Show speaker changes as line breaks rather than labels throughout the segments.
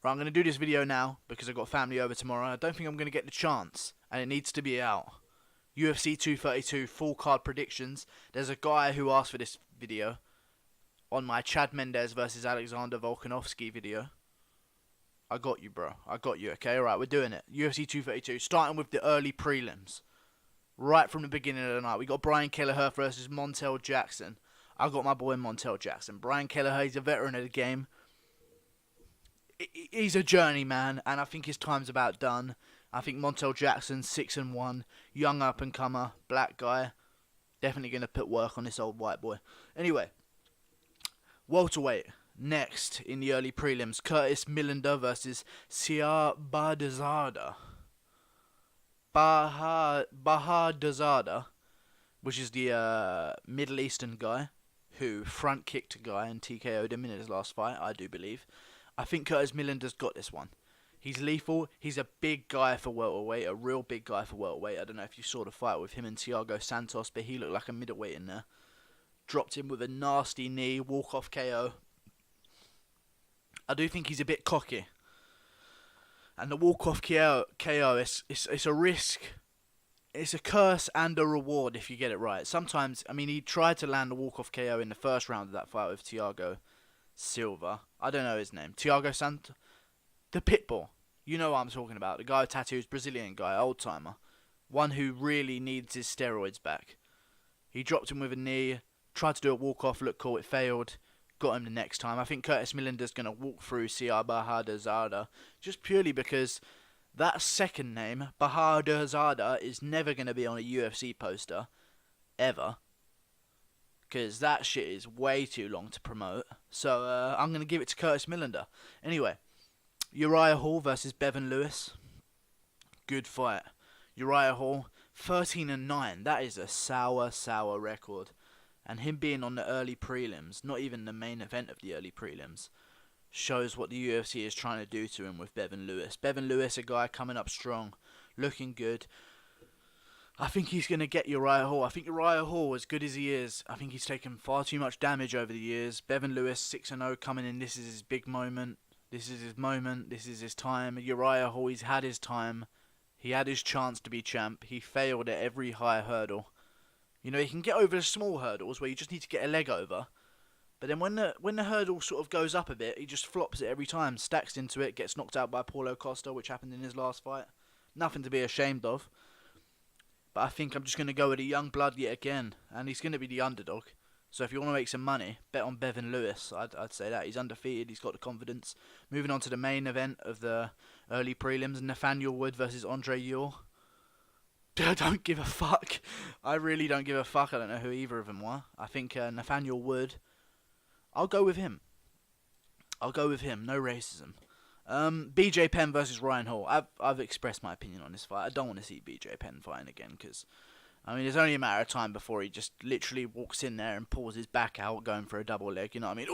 Right, I'm going to do this video now because I've got family over tomorrow. I don't think I'm going to get the chance, and it needs to be out. UFC 232 full card predictions. There's a guy who asked for this video on my Chad Mendes versus Alexander Volkanovski video. I got you, bro. I got you, okay? Alright, we're doing it. UFC 232, starting with the early prelims. Right from the beginning of the night, we got Brian Kelleher versus Montel Jackson. I got my boy Montel Jackson. Brian Kelleher, he's a veteran of the game. He's a journeyman, and I think his time's about done. I think Montel Jackson, 6-1, young up-and-comer, black guy. Definitely going to put work on this old white boy. Anyway, welterweight. Next, in the early prelims, Curtis Millender versus Siar Bahadazada, which is the Middle Eastern guy who front-kicked a guy and TKO'd him in his last fight, I do believe. I think Curtis Millender's got this one. He's lethal. He's a big guy for welterweight, a real big guy for welterweight. I don't know if you saw the fight with him and Thiago Santos, but he looked like a middleweight in there. Dropped him with a nasty knee, walk-off KO. I do think he's a bit cocky. And the walk-off KO, it's a risk. It's a curse and a reward if you get it right. Sometimes, I mean, he tried to land the walk-off KO in the first round of that fight with Thiago Silva. I don't know his name. Thiago Santos. The Pitbull. You know what I'm talking about. The guy with tattoos, Brazilian guy, old-timer. One who really needs his steroids back. He dropped him with a knee, tried to do a walk-off, looked cool, it failed. Got him the next time. I think Curtis Millender's going to walk through Siar Bahadazada just purely because that second name, Bahadazada, is never going to be on a UFC poster. Ever. Because that shit is way too long to promote. So I'm going to give it to Curtis Millender. Anyway, Uriah Hall versus Bevan Lewis. Good fight. Uriah Hall, 13-9. That is a sour record. And him being on the early prelims, not even the main event of the early prelims, shows what the UFC is trying to do to him with Bevan Lewis. Bevan Lewis, a guy coming up strong, looking good. I think he's going to get Uriah Hall. I think Uriah Hall, as good as he is, I think he's taken far too much damage over the years. Bevan Lewis, 6-0, coming in. This is his big moment. This is his moment. This is his time. Uriah Hall, he's had his time. He had his chance to be champ. He failed at every high hurdle. You know, he can get over the small hurdles where you just need to get a leg over. But then when the hurdle sort of goes up a bit, he just flops it every time, stacks into it, gets knocked out by Paulo Costa, which happened in his last fight. Nothing to be ashamed of. But I think I'm just going to go with a young blood yet again. And he's going to be the underdog. So if you want to make some money, bet on Bevan Lewis. I'd say that. He's undefeated. He's got the confidence. Moving on to the main event of the early prelims. Nathaniel Wood versus Andre Ewell. I don't give a fuck. I really don't give a fuck. I don't know who either of them were. I think Nathaniel Wood. I'll go with him. No racism. BJ Penn versus Ryan Hall. I've expressed my opinion on this fight. I don't want to see BJ Penn fighting again because, I mean, it's only a matter of time before he just literally walks in there and pulls his back out going for a double leg. You know what I mean?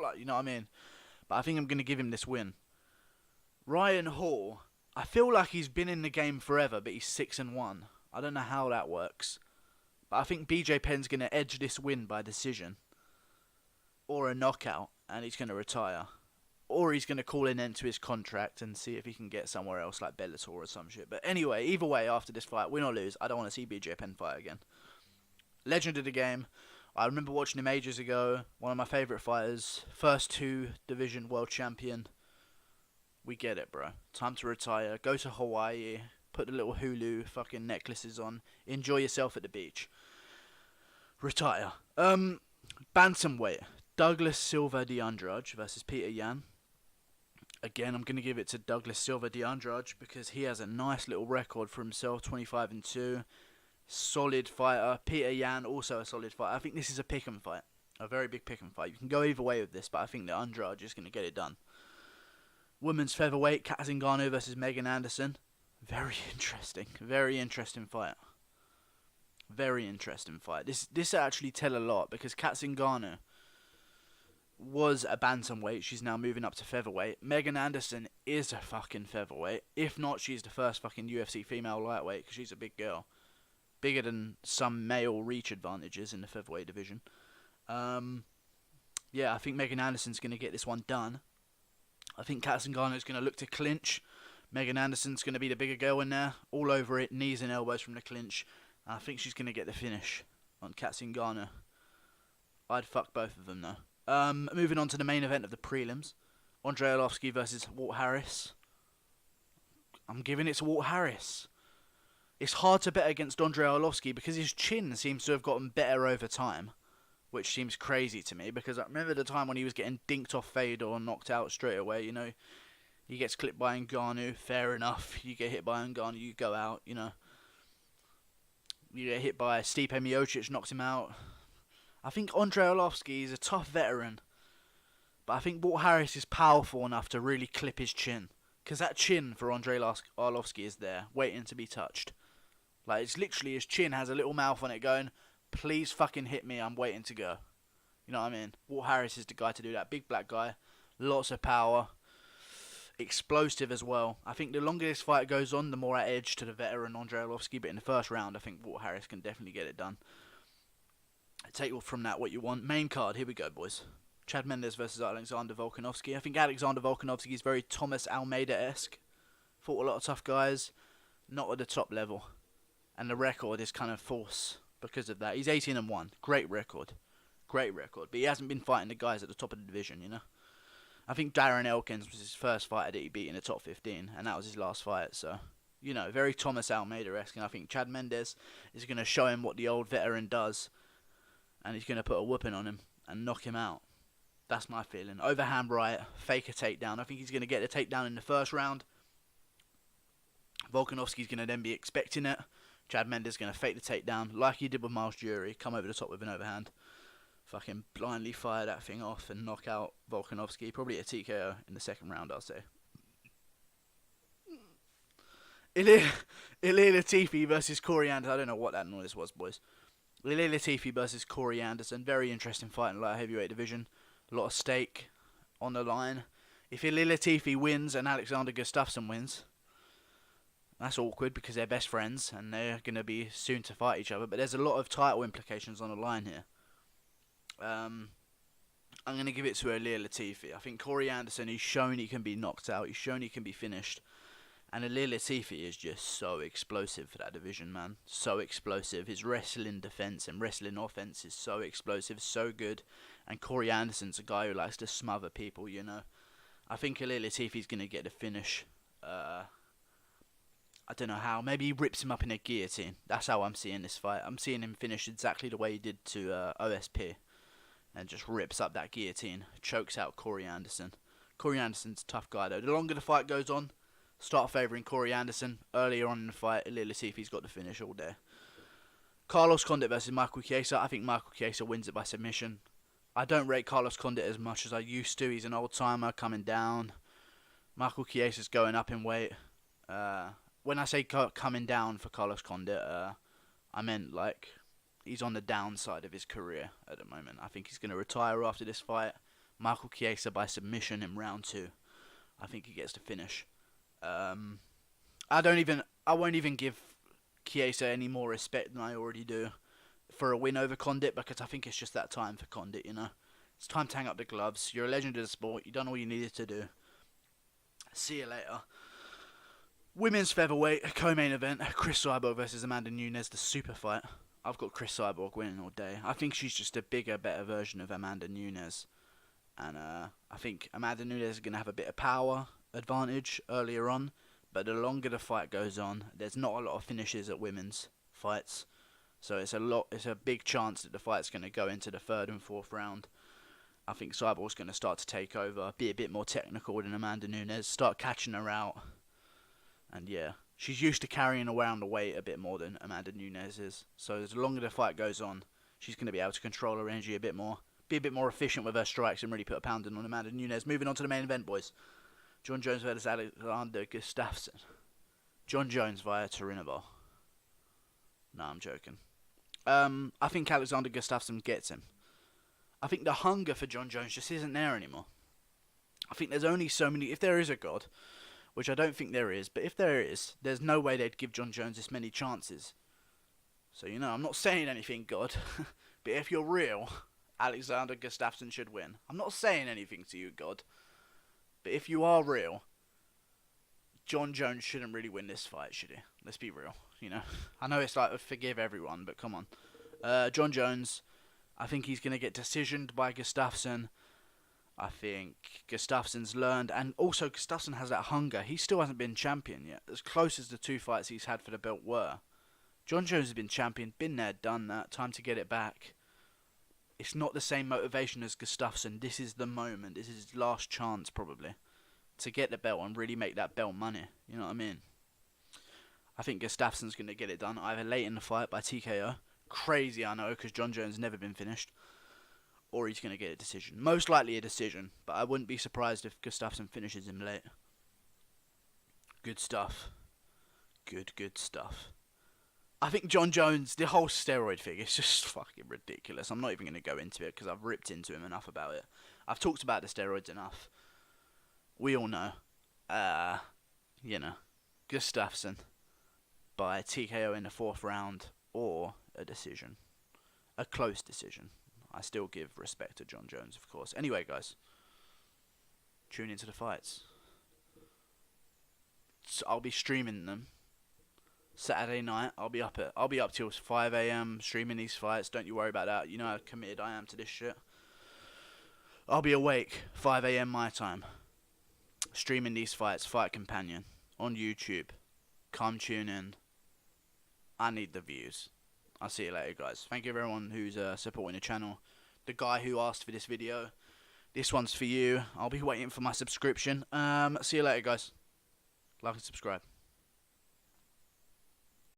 Like, you know what I mean? But I think I'm going to give him this win. Ryan Hall. I feel like he's been in the game forever, but he's 6-1. I don't know how that works. But I think BJ Penn's going to edge this win by decision. Or a knockout, and he's going to retire. Or he's going to call an end to his contract and see if he can get somewhere else like Bellator or some shit. But anyway, either way, after this fight, win or lose, I don't want to see BJ Penn fight again. Legend of the game. I remember watching him ages ago. One of my favourite fighters. First 2 division world champion. We get it, bro. Time to retire. Go to Hawaii. Put the little Hulu fucking necklaces on. Enjoy yourself at the beach. Retire. Bantamweight. Douglas Silva de Andrade versus Peter Yan. Again, I'm going to give it to Douglas Silva de Andrade because he has a nice little record for himself. 25-2. Solid fighter. Peter Yan, also a solid fighter. I think this is a pick'em fight. A very big pick'em fight. You can go either way with this, but I think that Andrade is going to get it done. Women's featherweight, Kat Zingano versus Megan Anderson. Very interesting fight. Very interesting fight. This actually tell a lot because Kat Zingano was a bantamweight. She's now moving up to featherweight. Megan Anderson is a fucking featherweight. If not, she's the first fucking UFC female lightweight because she's a big girl. Bigger than some male reach advantages in the featherweight division. Yeah, I think Megan Anderson's going to get this one done. I think Katzengano is going to look to clinch. Megan Anderson's going to be the bigger girl in there. All over it, knees and elbows from the clinch. And I think she's going to get the finish on Katzengano. I'd fuck both of them though. Moving on to the main event of the prelims. Andre Arlovski versus Walt Harris. I'm giving it to Walt Harris. It's hard to bet against Andre Arlovski because his chin seems to have gotten better over time. Which seems crazy to me because I remember the time when he was getting dinked off Fedor or knocked out straight away, you know. He gets clipped by Ngannou, fair enough. You get hit by Ngannou, you go out, you know. You get hit by Stipe Miocic, knocks him out. I think Andre Arlovski is a tough veteran. But I think Walt Harris is powerful enough to really clip his chin. Because that chin for Andre Arlovski is there, waiting to be touched. Like, it's literally his chin has a little mouth on it going, please fucking hit me, I'm waiting to go. You know what I mean? Walt Harris is the guy to do that. Big black guy, lots of power, explosive as well. I think the longer this fight goes on, the more at edge to the veteran Andre Arlovski. But in the first round, I think Walt Harris can definitely get it done. Take from that what you want. Main card, here we go, boys. Chad Mendes versus Alexander Volkanovski. I think Alexander Volkanovski is very Thomas Almeida-esque. Fought a lot of tough guys, not at the top level. And the record is kind of false because of that. He's 18-1. Great record. Great record. But he hasn't been fighting the guys at the top of the division, you know. I think Darren Elkins was his first fighter that he beat in the top 15. And that was his last fight. So, you know, very Thomas Almeida-esque. And I think Chad Mendes is going to show him what the old veteran does. And he's going to put a whooping on him and knock him out. That's my feeling. Overhand right. Fake a takedown. I think he's going to get the takedown in the first round. Volkanovski's going to then be expecting it. Chad Mendes is going to fake the takedown like he did with Miles Jury. Come over the top with an overhand. Fucking blindly fire that thing off and knock out Volkanovski. Probably a TKO in the second round, I'll say. Ilir Latifi versus Corey Anderson. I don't know what that noise was, boys. Ilir Latifi versus Corey Anderson. Very interesting fight in the light heavyweight division. A lot of stake on the line. If Ilir Latifi wins and Alexander Gustafsson wins, that's awkward because they're best friends and they're going to be soon to fight each other. But there's a lot of title implications on the line here. I'm going to give it to Ilir Latifi. I think Corey Anderson, he's shown he can be knocked out. He's shown he can be finished. And Ilir Latifi is just so explosive for that division, man. So explosive. His wrestling defense and wrestling offense is so explosive, so good. And Corey Anderson's a guy who likes to smother people, you know. I think Ilir Latifi's going to get the finish. I don't know how. Maybe he rips him up in a guillotine. That's how I'm seeing this fight. I'm seeing him finish exactly the way he did to OSP. And just rips up that guillotine. Chokes out Corey Anderson. Corey Anderson's a tough guy, though. The longer the fight goes on, start favouring Corey Anderson. Earlier on in the fight, Ilir Latifi's got the finish all day. Carlos Condit versus Michael Chiesa. I think Michael Chiesa wins it by submission. I don't rate Carlos Condit as much as I used to. He's an old-timer coming down. Michael Chiesa's going up in weight. When I say coming down for Carlos Condit, I meant like he's on the downside of his career at the moment. I think he's going to retire after this fight. Michael Chiesa by submission in round 2. I think he gets to finish. I won't even give Chiesa any more respect than I already do for a win over Condit, because I think it's just that time for Condit, you know. It's time to hang up the gloves. You're a legend of the sport. You've done all you needed to do. See you later. Women's featherweight co-main event: Chris Cyborg versus Amanda Nunez, the super fight. I've got Chris Cyborg winning all day. I think she's just a bigger, better version of Amanda Nunez, and I think Amanda Nunez is going to have a bit of power advantage earlier on, but the longer the fight goes on, there's not a lot of finishes at women's fights, so it's a big chance that the fight's going to go into the 3rd and 4th round. I think Cyborg's going to start to take over, be a bit more technical than Amanda Nunez, start catching her out. And yeah, she's used to carrying around the weight a bit more than Amanda Nunez is. So as longer the fight goes on, she's going to be able to control her energy a bit more, be a bit more efficient with her strikes, and really put a pounding on Amanda Nunez. Moving on to the main event, boys. John Jones versus Alexander Gustafsson. John Jones via Turinabol. No, I'm joking. I think Alexander Gustafsson gets him. I think the hunger for John Jones just isn't there anymore. I think there's only so many... If there is a God, which I don't think there is, but if there is, there's no way they'd give John Jones this many chances. So, you know, I'm not saying anything, God. But if you're real, Alexander Gustafsson should win. I'm not saying anything to you, God. But if you are real, John Jones shouldn't really win this fight, should he? Let's be real. You know, I know it's like forgive everyone, but come on. John Jones, I think he's gonna get decisioned by Gustafsson. I think Gustafsson's learned, and also Gustafsson has that hunger. He still hasn't been champion yet, as close as the 2 fights he's had for the belt were. John Jones has been champion, been there, done that, time to get it back. It's not the same motivation as Gustafsson. This is the moment, this is his last chance probably, to get the belt and really make that belt money. You know what I mean? I think Gustafsson's going to get it done, either late in the fight by TKO. Crazy, I know, because John Jones has never been finished. Or he's going to get a decision. Most likely a decision, but I wouldn't be surprised if Gustafsson finishes him late. Good stuff. Good stuff. I think John Jones, the whole steroid thing is just fucking ridiculous. I'm not even going to go into it because I've ripped into him enough about it. I've talked about the steroids enough. We all know. You know, Gustafsson by TKO in the 4th round or a decision. A close decision. I still give respect to John Jones, of course. Anyway, guys, tune into the fights. So I'll be streaming them Saturday night. I'll be up till 5 a.m. streaming these fights. Don't you worry about that. You know how committed I am to this shit. I'll be awake 5 a.m. my time, streaming these fights. Fight Companion on YouTube. Come tune in. I need the views. I'll see you later, guys. Thank you everyone who's supporting the channel. The guy who asked for this video, this one's for you. I'll be waiting for my subscription. See you later, guys. Like and subscribe.